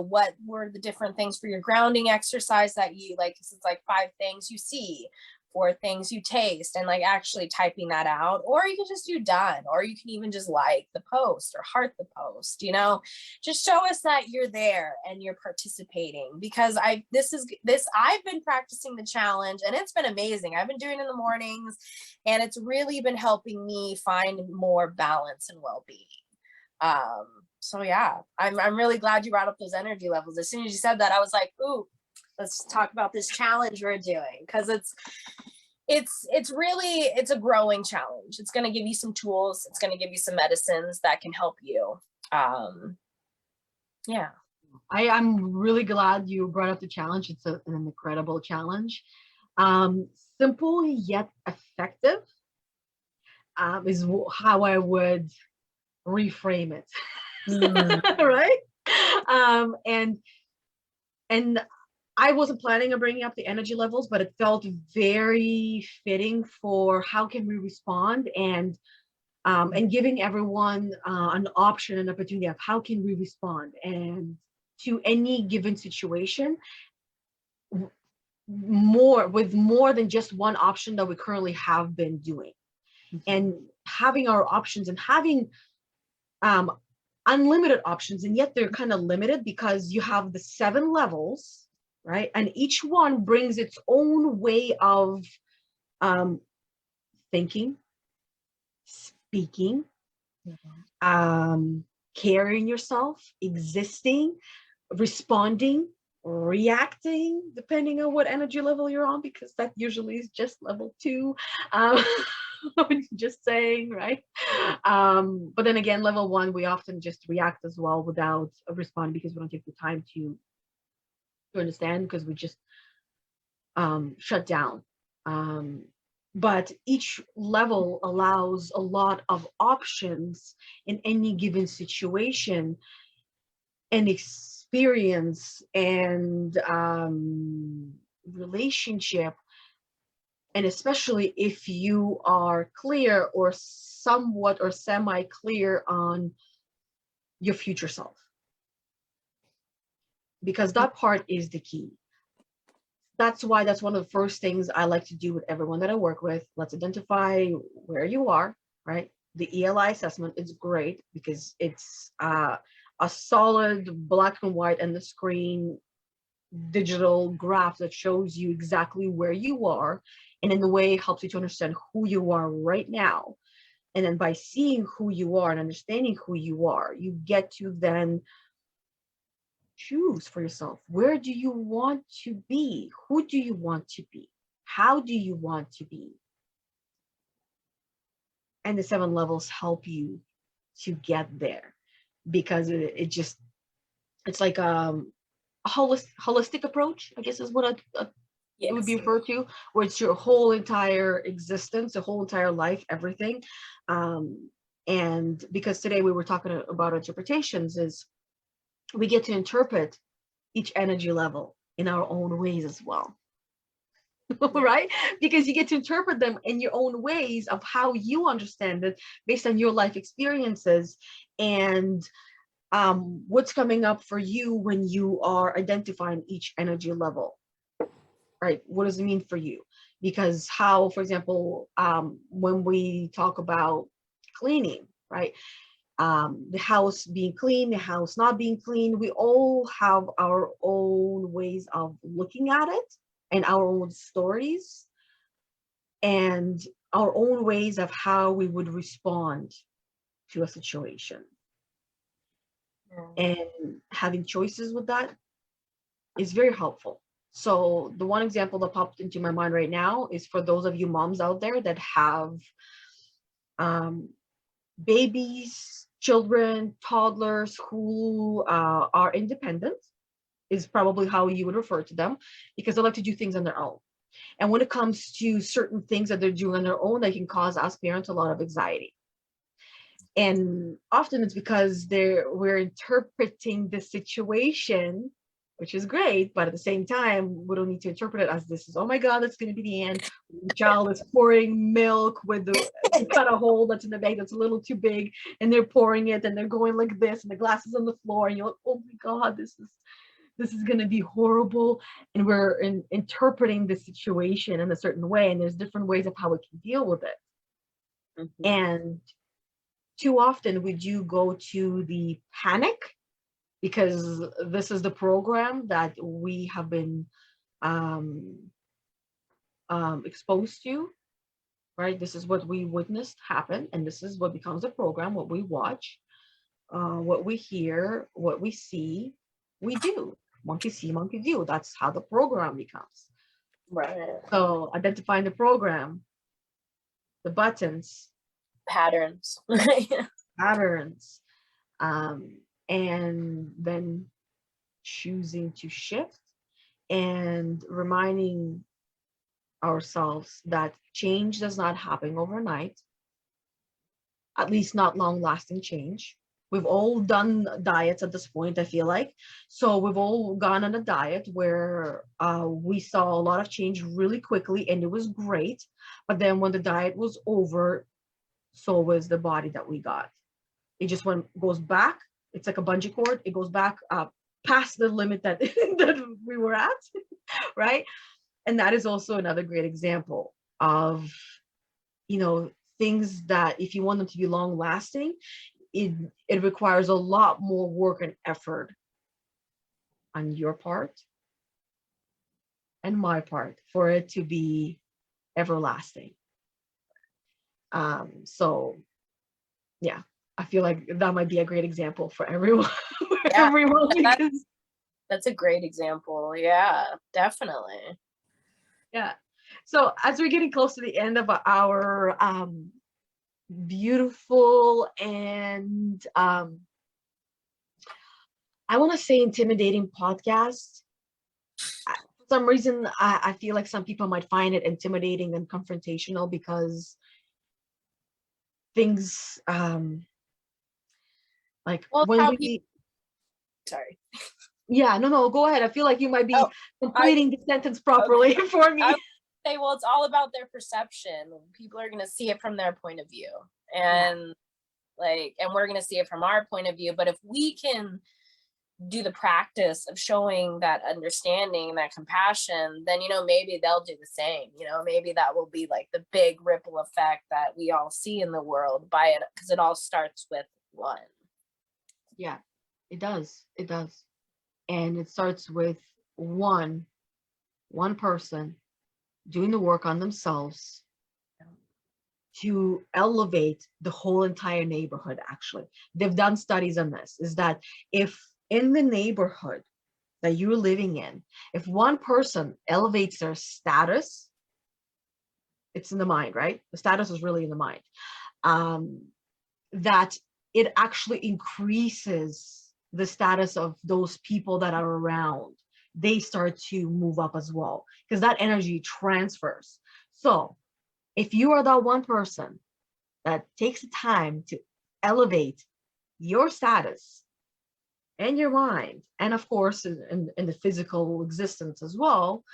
what were the different things for your grounding exercise that you like. It's like 5 things you see, 4 things you taste, and like actually typing that out. Or you can just do done, or you can even just like the post or heart the post, you know, just show us that you're there and you're participating. Because I've been practicing the challenge and it's been amazing. I've been doing it in the mornings and it's really been helping me find more balance and well-being. So yeah, I'm really glad you brought up those energy levels. As soon as you said that, I was like, ooh, let's talk about this challenge we're doing, because it's a growing challenge. It's going to give you some tools. It's going to give you some medicines that can help you. Yeah. I'm really glad you brought up the challenge. It's an incredible challenge. Simple yet effective is how I would reframe it. Right? And I wasn't planning on bringing up the energy levels, but it felt very fitting for how can we respond, and giving everyone an option, an opportunity of how can we respond and to any given situation, with more than just one option that we currently have been doing. And having our options and having unlimited options, and yet they're kind of limited because you have the 7 levels, right? And each one brings its own way of thinking, speaking, carrying yourself, existing, responding, reacting, depending on what energy level you're on, because that usually is just level 2. Just saying, right? But then again, level 1, we often just react as well without responding, because we don't take the time to understand, because we just shut down. But each level allows a lot of options in any given situation and experience and relationship. And especially if you are clear or somewhat or semi-clear on your future self, because that part is the key. That's why that's one of the first things I like to do with everyone that I work with. Let's identify where you are, right? The ELI assessment is great because it's a solid black and white and the screen digital graph that shows you exactly where you are, and in the way helps you to understand who you are right now. And then by seeing who you are and understanding who you are, you get to then choose for yourself. Where do you want to be? Who do you want to be? How do you want to be? And the 7 levels help you to get there, because it's like a holistic approach, I guess is what it would be referred to, where it's your whole entire existence, the whole entire life, everything. And because today we were talking about interpretations, is we get to interpret each energy level in our own ways as well. Right? Because you get to interpret them in your own ways of how you understand it based on your life experiences, and what's coming up for you when you are identifying each energy level, right? What does it mean for you? Because how, for example, when we talk about cleaning, right? The house being clean, the house not being clean, we all have our own ways of looking at it, and our own stories, and our own ways of how we would respond to a situation. Mm. And having choices with that is very helpful. So the one example that popped into my mind right now is for those of you moms out there that have babies, children, toddlers who are independent, is probably how you would refer to them, because they like to do things on their own. And when it comes to certain things that they're doing on their own, they can cause us parents a lot of anxiety. And often it's because we're interpreting the situation, which is great, but at the same time, we don't need to interpret it as this is, oh my God, that's going to be the end. The child is pouring milk with they cut a hole that's in the bag that's a little too big, and they're pouring it, and they're going like this, and the glass is on the floor, and you're like, oh my God, this is going to be horrible. And we're interpreting the situation in a certain way, and there's different ways of how we can deal with it. Mhm. And too often we do go to the panic, because this is the program that we have been exposed to, right? This is what we witnessed happen, and this is what becomes a program. What we watch, what we hear, what we see, we do. Monkey see, monkey do. That's how the program becomes. Right. So identifying the program, the buttons, Patterns. patterns, and then choosing to shift and reminding ourselves that change does not happen overnight, at least not long lasting change. We've all done diets at this point, I feel like. So we've all gone on a diet where we saw a lot of change really quickly, and it was great. But then when the diet was over, so was the body that we got. It just goes back. It's like a bungee cord. It goes back past the limit that that we were at, right? And that is also another great example of, things that if you want them to be long lasting, it requires a lot more work and effort on your part and my part for it to be everlasting. So yeah, I feel like that might be a great example for everyone. For Yeah, everyone, because that's a great example. Yeah, definitely. yeah. So as we're getting close to the end of our beautiful and I want to say intimidating podcast. For some reason, I feel like some people might find it intimidating and confrontational because things like Well, when how we people, sorry. yeah, no, go ahead. I feel like you might be Oh, completing the sentence properly okay. for me. I would say, well, it's all about their perception. People are going to see it from their point of view, and and we're going to see it from our point of view. But if we can do the practice of showing that understanding, that compassion, then maybe they'll do the same. Maybe that will be like the big ripple effect that we all see in the world by it, because it all starts with one. Yeah, it does. It does. And it starts with one person doing the work on themselves to elevate the whole entire neighborhood. Actually, they've done studies on this, is that if in the neighborhood that you're living in, if one person elevates their status, it's in the mind, right? The status is really in the mind. That it actually increases the status of those people that are around. They start to move up as well, because that energy transfers. So if you are that one person that takes the time to elevate your status and your mind, and of course in the physical existence as well,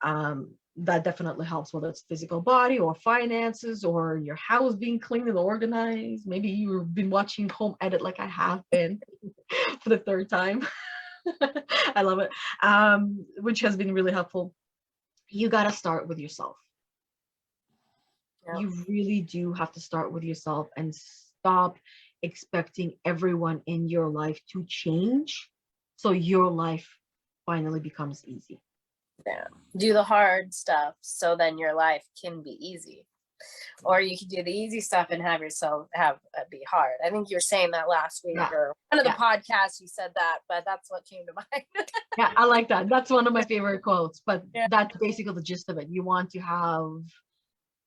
that definitely helps, whether it's physical body or finances or your house being clean and organized. Maybe you've been watching Home Edit like I have been for the third time. I love it, which has been really helpful. You got to start with yourself. Yeah. You really do have to start with yourself and stop expecting everyone in your life to change so your life finally becomes easy. Yeah. Do the hard stuff so then your life can be easy. Or you could do the easy stuff and have yourself be hard. I think you were saying that last week or one of the podcasts you said that, but that's what came to mind. Yeah, I like that. That's one of my favorite quotes, but that's basically the gist of it. You want to have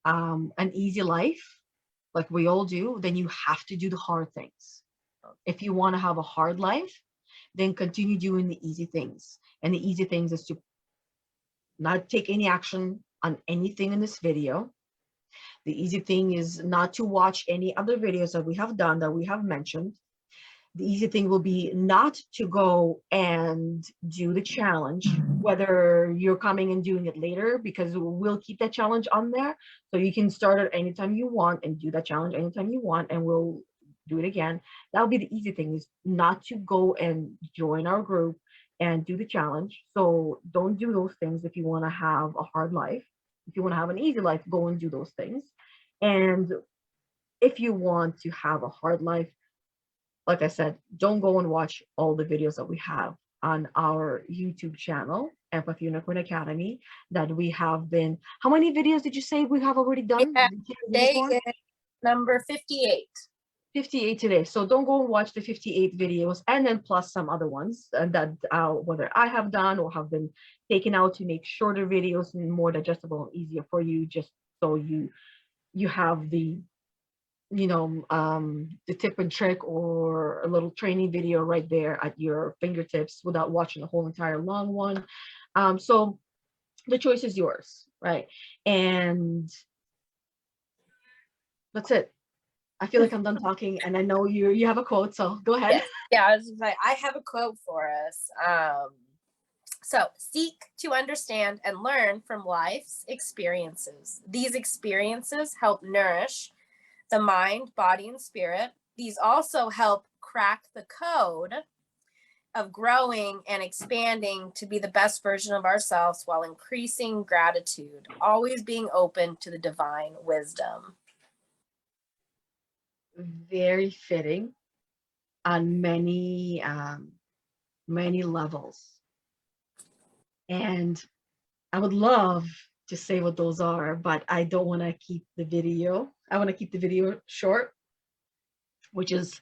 an easy life, like we all do, then you have to do the hard things. If you want to have a hard life, then continue doing the easy things. And the easy things is to not take any action on anything in this video. The easy thing is not to watch any other videos that we have done, that we have mentioned. The easy thing will be not to go and do the challenge, whether you're coming and doing it later, because we'll keep that challenge on there. So you can start it anytime you want and do that challenge anytime you want, and we'll do it again. That'll be the easy thing, is not to go and join our group and do the challenge. So don't do those things if you want to have a hard life. If you want to have an easy life, go and do those things. And if you want to have a hard life, like I said, don't go and watch all the videos that we have on our YouTube channel, Empathy Unicorn Academy, that we have been, how many videos did you say we have already done? Today is number 58. 58 today. So don't go and watch the 58 videos, and then plus some other ones that whether I have done or have been taken out to make shorter videos and more digestible and easier for you, just so you have the, you know, the tip and trick or a little training video right there at your fingertips without watching the whole entire long one. So the choice is yours, right? And that's it. I feel like I'm done talking, and I know you have a quote, so go ahead. Yes. Yeah, I was just like, I have a quote for us. So seek to understand and learn from life's experiences. These experiences help nourish the mind, body, and spirit. These also help crack the code of growing and expanding to be the best version of ourselves while increasing gratitude, always being open to the divine wisdom. Very fitting on many levels. And I would love to say what those are, but I don't want to keep the video. I want to keep the video short, which is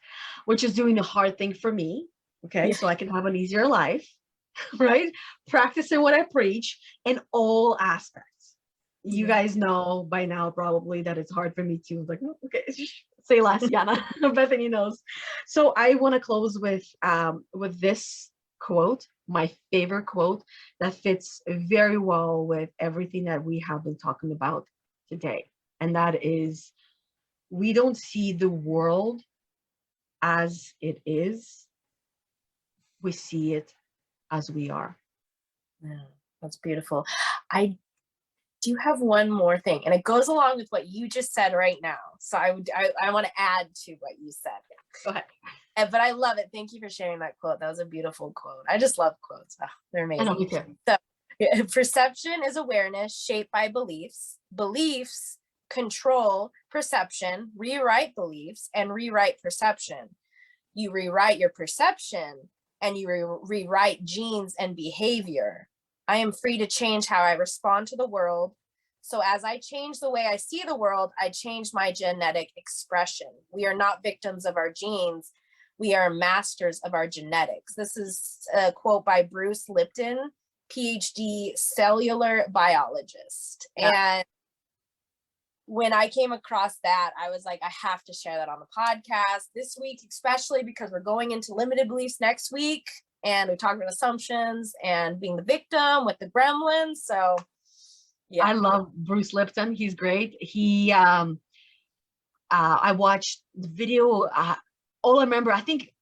doing the hard thing for me. Okay, so I can have an easier life, right? Practicing what I preach in all aspects. You guys know by now probably that it's hard for me to, like, okay, say less, Yana. Bethany knows. So I want to close with this quote, my favorite quote that fits very well with everything that we have been talking about today. And that is, we don't see the world as it is, we see it as we are. Yeah, that's beautiful. I do have one more thing, and it goes along with what you just said right now. So I want to add to what you said. Go ahead. But I love it. Thank you for sharing that quote. That was a beautiful quote. I just love quotes. Oh, they're amazing. I know, me too. So perception is awareness shaped by beliefs. Beliefs control perception, rewrite beliefs, and rewrite perception. You rewrite your perception, and you rewrite genes and behavior. I am free to change how I respond to the world. So as I change the way I see the world, I change my genetic expression. We are not victims of our genes. We are masters of our genetics. This is a quote by Bruce Lipton, PhD cellular biologist. Yeah. And when I came across that, I was like, I have to share that on the podcast this week, especially because we're going into limited beliefs next week. And we talked about assumptions and being the victim with the gremlins. So yeah. I love Bruce Lipton. He's great. He, I watched the video. All I remember, I think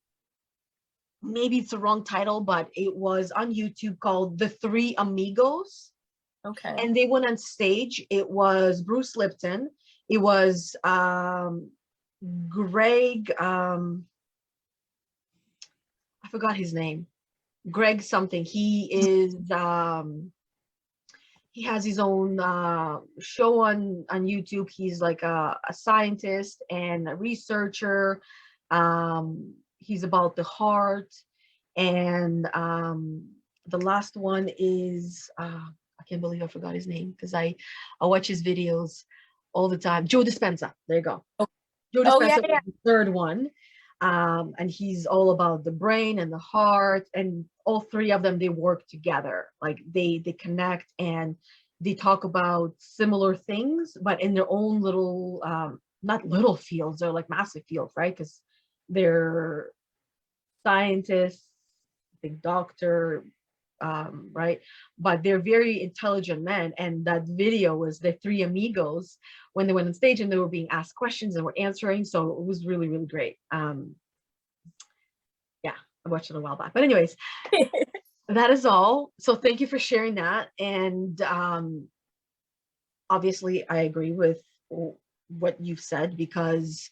maybe it's the wrong title, but it was on YouTube called The Three Amigos. Okay. And they went on stage. It was Bruce Lipton. It was Greg, I forgot his name. Greg something. He is he has his own show on YouTube. He's like a scientist and a researcher. He's about the heart. And the last one is I can't believe I forgot his name, because I watch his videos all the time. Joe Dispenza. There you go. Oh, Joe oh yeah, Dispenza yeah. was the third one. And he's all about the brain and the heart, and all three of them, they work together. Like they connect, and they talk about similar things, but in their own little, not little fields, they're like massive fields, right? Because they're scientists, the doctor, right? But they're very intelligent men. And that video was the three amigos when they went on stage and they were being asked questions and were answering. So it was really, really great. Yeah, I watched it a while back. But anyways, that is all. So thank you for sharing that. And obviously, I agree with what you've said, because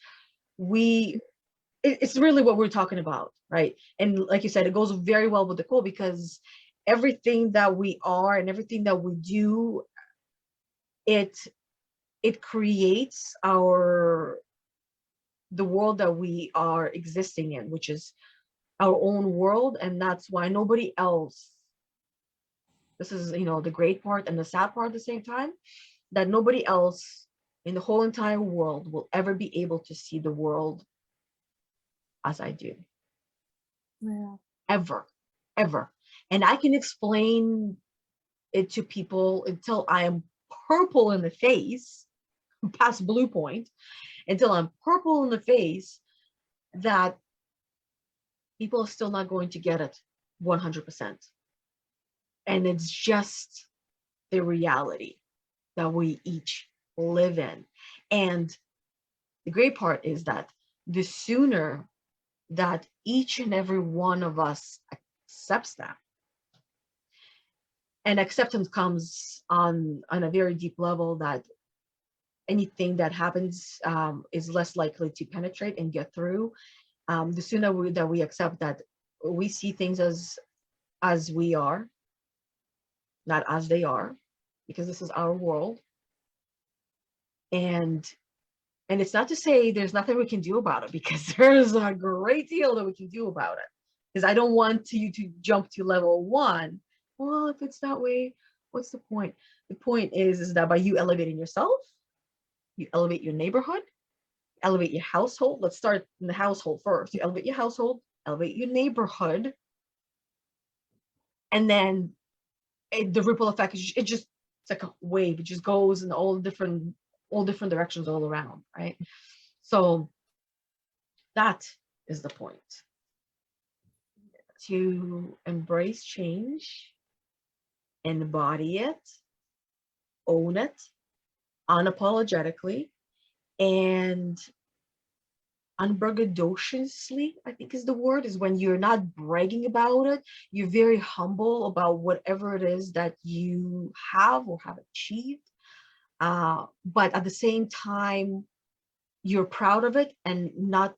it's really what we're talking about, right? And like you said, it goes very well with the quote, because everything that we are and everything that we do, it creates the world that we are existing in, which is our own world. And that's why nobody else, this is, the great part and the sad part at the same time, that nobody else in the whole entire world will ever be able to see the world as I do. Yeah. Ever. And I can explain it to people until I am purple in the face, past blue point, until I'm purple in the face, that people are still not going to get it 100%. And it's just the reality that we each live in. And the great part is that the sooner that each and every one of us accepts that, and acceptance comes on a very deep level, that anything that happens is less likely to penetrate and get through. The sooner that we accept that we see things as we are, not as they are, because this is our world. And it's not to say there's nothing we can do about it, because there's a great deal that we can do about it. Because I don't want you to jump to level 1. Well, if it's that way, what's the point? The point is that by you elevating yourself, you elevate your neighborhood, elevate your household. Let's start in the household first. You elevate your household, elevate your neighborhood, and then the ripple effect is it's like a wave. It just goes in all different directions all around, right? So that is the point. To embrace change, embody it, own it unapologetically, and unbraggadociously, I think is the word, is when you're not bragging about it. You're very humble about whatever it is that you have or have achieved. But at the same time, you're proud of it and not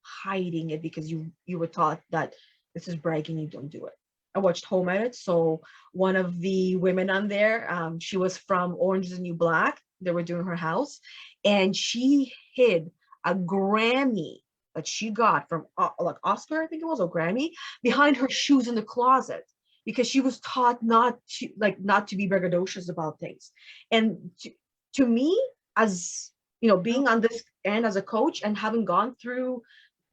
hiding it because you were taught that this is bragging, you don't do it. I watched Home Edit. So one of the women on there, she was from Orange is the New Black. They were doing her house, and she hid a Grammy that she got from like Oscar, I think it was, or Grammy, behind her shoes in the closet, because she was taught not to be braggadocious about things. And to me, as being on this end as a coach and having gone through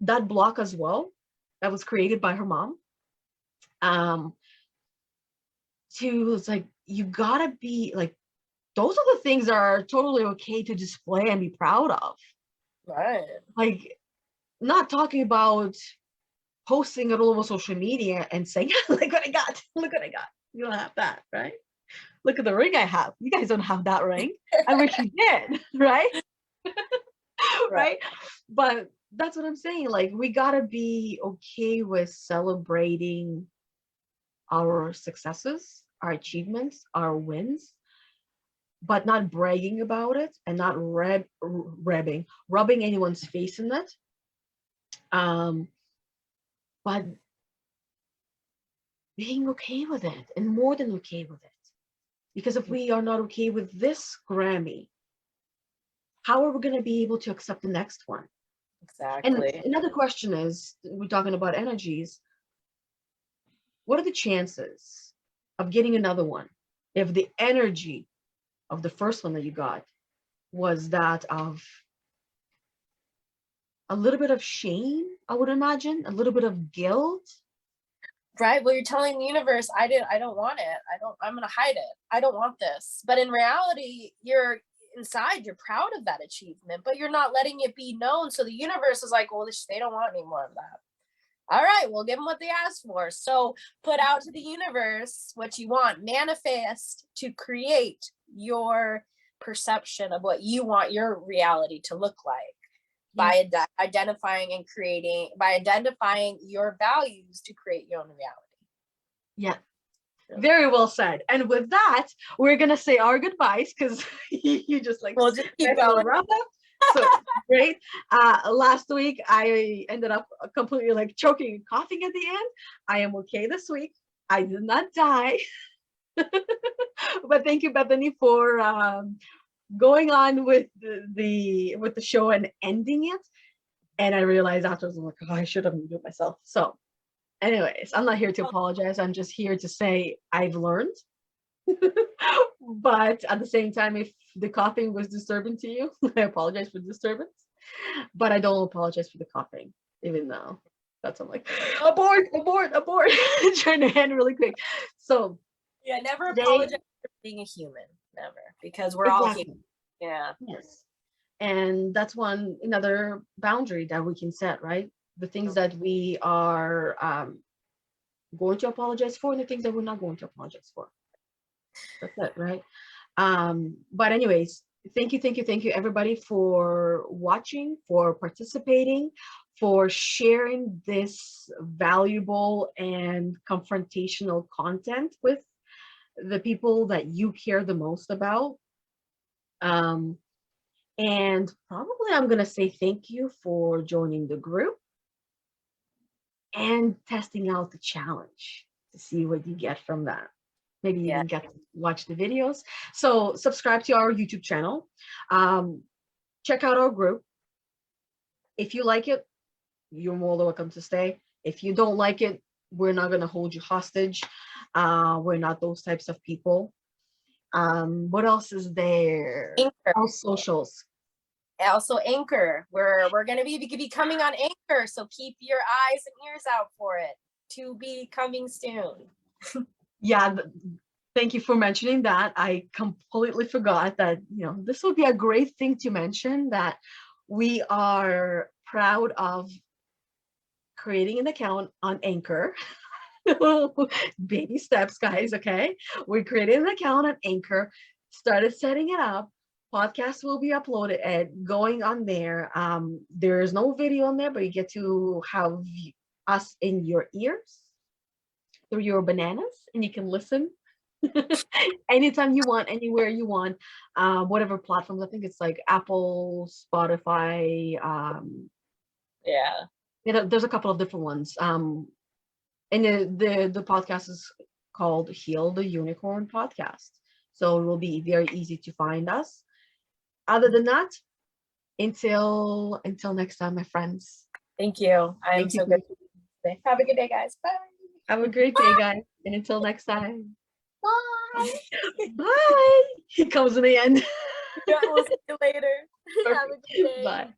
that block as well, that was created by her mom, it's like, you gotta be like, those are the things that are totally okay to display and be proud of. Right. Like, not talking about posting it all over social media and saying, look what I got, look what I got. You don't have that, right? Look at the ring I have. You guys don't have that ring. I wish you did, right? Right? But that's what I'm saying. Like, we gotta be okay with celebrating our successes, our achievements, our wins, but not bragging about it and not rubbing anyone's face in it. But being okay with it, and more than okay with it. Because if we are not okay with this Grammy, how are we going to be able to accept the next one? Exactly. And another question is, we're talking about energies. What are the chances of getting another one if the energy of the first one that you got was that of a little bit of shame, I would imagine, a little bit of guilt. Right. Well, you're telling the universe, I don't want it. I'm going to hide it. I don't want this. But in reality, you're inside, you're proud of that achievement, but you're not letting it be known. So the universe is like, well, they don't want any more of that. All right, we'll give them what they asked for. So put out to the universe what you want, manifest to create your perception of what you want your reality to look like. By identifying and creating, by identifying your values to create your own reality. Yeah, very well said. And with that, we're gonna say our goodbyes because you just like we'll just keep going. So great. Last week I ended up completely like choking and coughing at the end. I am okay this week. I did not die. But thank you, Bethany, for going on with the show and ending it. And I realized afterwards, I'm like, oh, I should have muted myself. So anyways, I'm not here to apologize. I'm just here to say I've learned. But at the same time, if the coughing was disturbing to you, I apologize for the disturbance. But I don't apologize for the coughing, even though that's I'm like, abort, trying to end really quick. So yeah, never apologize for being a human. Never, because we're all human. Yeah. Yes. And that's another boundary that we can set, right? The things that we are going to apologize for and the things that we're not going to apologize for. That's it, right? But anyways, thank you everybody for watching, for participating, for sharing this valuable and confrontational content with the people that you care the most about. And probably I'm going to say thank you for joining the group and testing out the challenge to see what you get from that. Maybe you even get to watch the videos. So subscribe to our YouTube channel. Check out our group. If you like it, you're more than welcome to stay. If you don't like it, we're not going to hold you hostage. We're not those types of people. What else is there? Anchor. Our socials. Also Anchor. We're going to be coming on Anchor, so keep your eyes and ears out for it. To be coming soon. Yeah, thank you for mentioning that. I completely forgot that, this would be a great thing to mention, that we are proud of creating an account on Anchor. Baby steps, guys, okay? We created an account on Anchor, started setting it up. Podcasts will be uploaded and going on there. There's no video on there, but you get to have us in your ears through your bananas, and you can listen anytime you want, anywhere you want, whatever platforms. I think it's like Apple, Spotify. There's a couple of different ones. And the podcast is called Heal the Unicorn Podcast. So it will be very easy to find us. Other than that, until next time, my friends. Thank you. I'm so good. Have a good day, guys. Bye. Have a great day, guys. And until next time. Bye. Bye. He comes in the end. Yeah, we'll see you later. Have a good day. Bye.